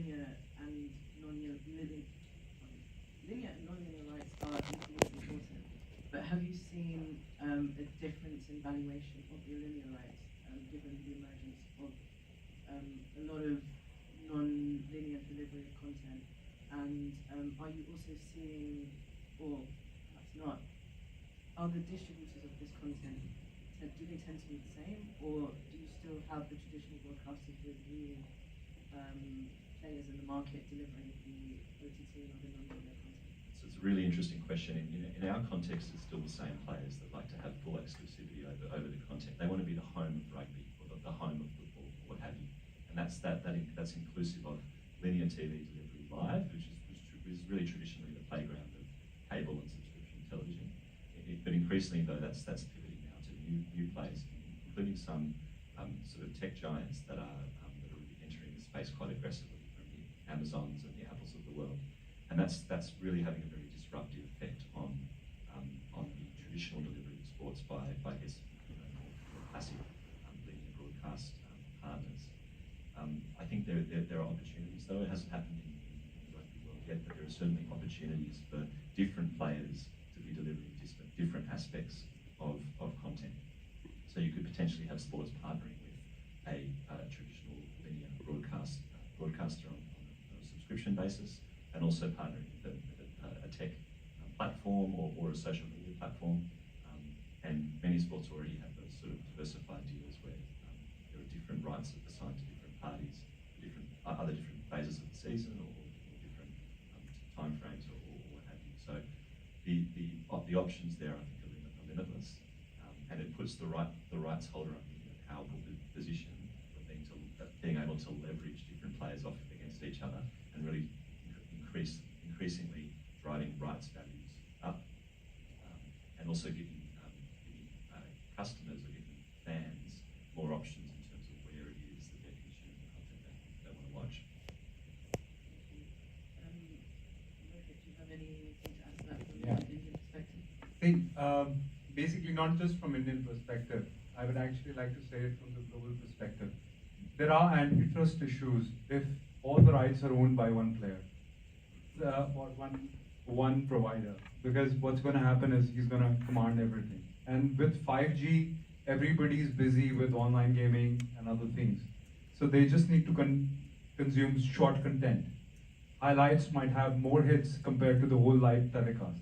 linear and linear and non-linear rights are equally important. But have you seen a difference in valuation of your linear rights, given the emergence of a lot of non-linear delivery of content? And are you also seeing, or perhaps not, are the distributors of this content, do they tend to be the same, or do you still have the traditional broadcasters with new players in the market delivering the OTT and other non-linear content? So it's a really interesting question. In our context, it's still the same players that like to have full exclusivity over the content. They want to be the home of rugby or the home of football, or what have you. And that's inclusive of linear TV delivery live, which is really traditionally the playground of cable and subscription television. But increasingly, though, that's pivoting now to new players, including some sort of tech giants that are really entering the space quite aggressively, from the Amazons and the Apples of the world. And that's really having a very disruptive effect on the traditional delivery of sports by more passive linear broadcast partners. I think there are opportunities, though. It hasn't happened in the rugby world yet, but there are certainly opportunities for different players to be delivering different aspects of content. So you could potentially have sports partnering with a traditional linear broadcaster on a subscription basis, and also partnering with a tech platform or a social media platform. And many sports already have those sort of diversified deals where there are different rights assigned to different parties, other different phases of the season, or different time frames, or what have you. So the options there, I think, are limitless, and it puts the rights holder in a powerful position for being able to leverage different players off against each other, and really increasingly driving rights values up, and also giving customers or giving fans more options in terms of where it is that they're consuming the content that they want to watch. Rohit, do you have anything to add to that from an Indian perspective? I think basically not just from Indian perspective, I would actually like to say it from the global perspective. There are antitrust issues if all the rights are owned by one player or one provider, because what's going to happen is he's going to command everything. And with 5G, everybody's busy with online gaming and other things. So they just need to consume short content. Highlights might have more hits compared to the whole live telecast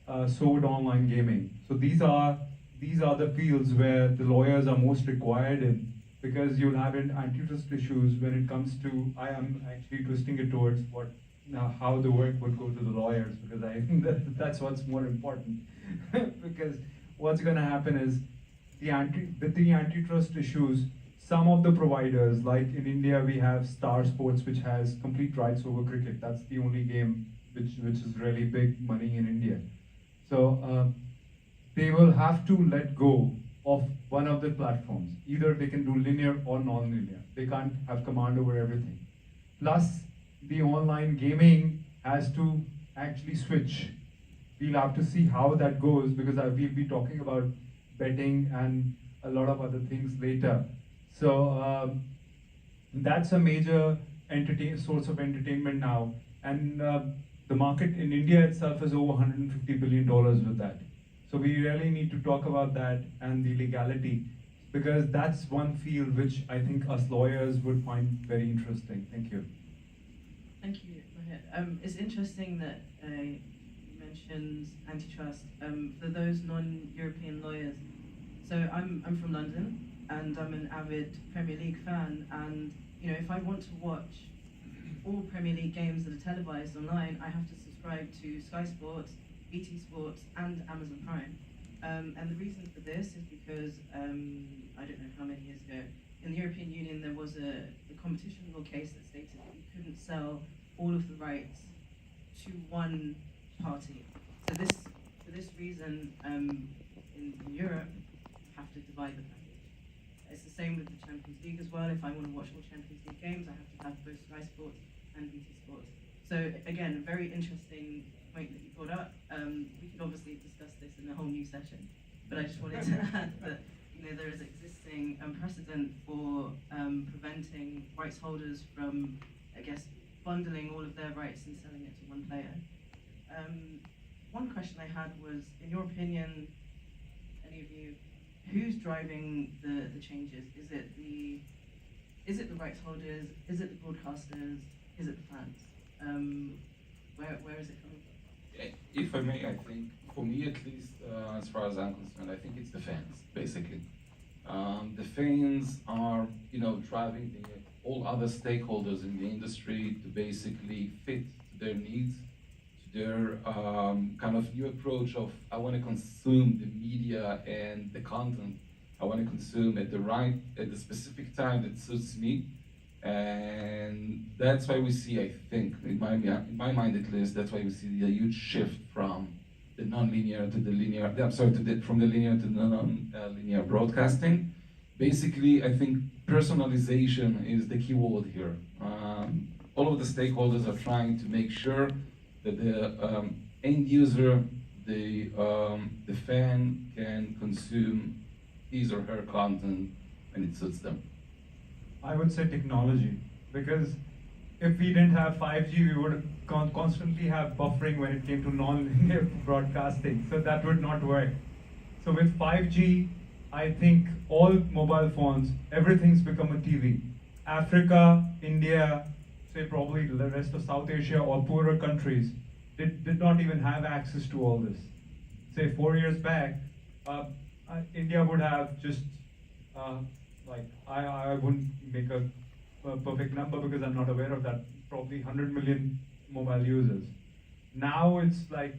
now. So would online gaming. So these are the fields where the lawyers are most required in, because you'll have antitrust issues when it comes to, I am actually twisting it towards how the work would go to the lawyers, because I think that's what's more important. Because what's going to happen is with the antitrust issues, some of the providers, like in India we have Star Sports, which has complete rights over cricket. That's the only game which is really big money in India. So they will have to let go of one of the platforms. Either they can do linear or non-linear. They can't have command over everything. Plus, the online gaming has to actually switch. We'll have to see how that goes, because we'll be talking about betting and a lot of other things later. So that's a major source of entertainment now. And the market in India itself is over $150 billion with that. So we really need to talk about that and the legality, because that's one field which I think us lawyers would find very interesting. Thank you. Thank you, Rohit. It's interesting that you mentioned antitrust. For those non-European lawyers, so I'm from London, and I'm an avid Premier League fan, and if I want to watch all Premier League games that are televised online, I have to subscribe to Sky Sports, BT Sports, and Amazon Prime. And the reason for this is because, I don't know how many years ago, in the European Union there was a competition law case that stated that you couldn't sell all of the rights to one party. So for this reason, in Europe, you have to divide the package. It's the same with the Champions League as well. If I want to watch all Champions League games, I have to have both Sky Sports and BT Sports. So again, a very interesting point that you brought up. We could obviously discuss this in a whole new session, but I just wanted to add that there is existing precedent for preventing rights holders from I guess, bundling all of their rights and selling it to one player. One question I had was, in your opinion, any of you, who's driving the changes? Is it the rights holders? Is it the broadcasters? Is it the fans? Where is it coming from? If I may, I think, for me at least, as far as I'm concerned, I think it's the fans, basically. The fans are, driving all other stakeholders in the industry to basically fit to their needs, to their kind of new approach of, I want to consume the media and the content I want to consume at the specific time that suits me. And that's why we see, I think, in my mind at least, that's why we see a huge shift from the non-linear to the linear, from the linear to the non-linear broadcasting. Basically, I think personalization is the key word here. All of the stakeholders are trying to make sure that the end user, the fan can consume his or her content when it suits them. I would say technology, because if we didn't have 5G, we would constantly have buffering when it came to non-linear broadcasting, so that would not work. So with 5G, I think all mobile phones, everything's become a TV. Africa, India, say probably the rest of South Asia or poorer countries, did not even have access to all this. Say 4 years back, India would have just, I wouldn't make a perfect number because I'm not aware of that, probably 100 million mobile users. Now it's like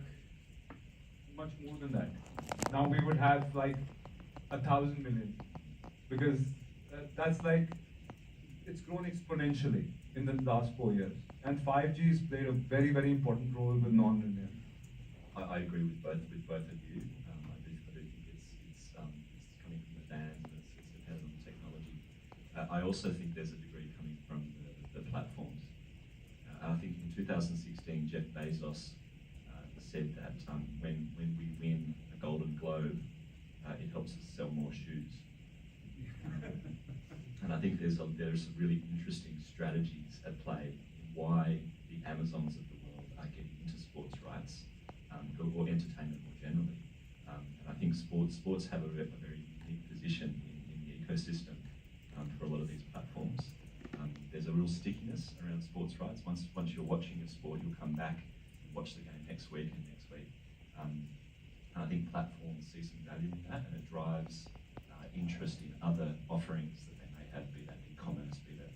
much more than that. Now we would have like 1,000 million, because that's like, it's grown exponentially in the last 4 years. And 5G has played a very, very important role with non-linear. I agree with both of you. I do think it's coming from the fans, and it's dependent on technology. I also think there's a degree coming from the platforms. I think in 2016, Jeff Bezos said that when we win a Golden Globe, it helps us sell more shoes. And I think there's some really interesting strategies at play in why the Amazons of the world are getting into sports rights, or entertainment more generally. And I think sports have a very unique position in the ecosystem for a lot of these platforms. There's a real stickiness around sports rights. Once you're watching a sport, you'll come back and watch the game next week and next week. And I think platforms see some value in that, and it drives interest in other offerings that they may have, be that e-commerce, be that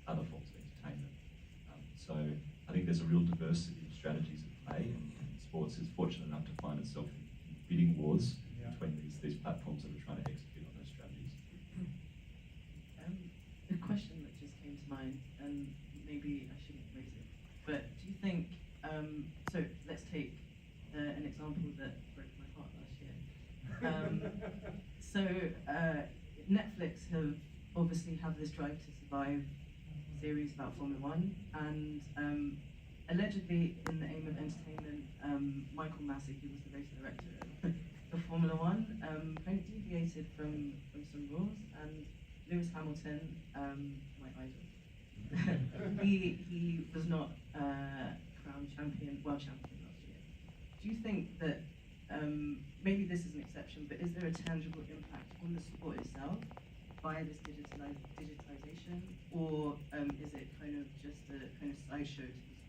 other forms of entertainment. So I think there's a real diversity of strategies at play, and sports is fortunate enough to find itself in bidding wars between these platforms that are trying to execute on those strategies. The question that just came to mind, and maybe I shouldn't raise it, but do you think, so let's take an example that broke my heart last year. So Netflix obviously have this Drive to Survive series about Formula One, and allegedly in the aim of entertainment, Michael Masi, who was the race director of Formula One, kind of deviated from some rules, and Lewis Hamilton, my idol, he was not crowned world champion last year. Do you think that, maybe this is an exception, but is there a tangible impact on the sport itself by this digitization, or is it kind of just a kind of sideshow to the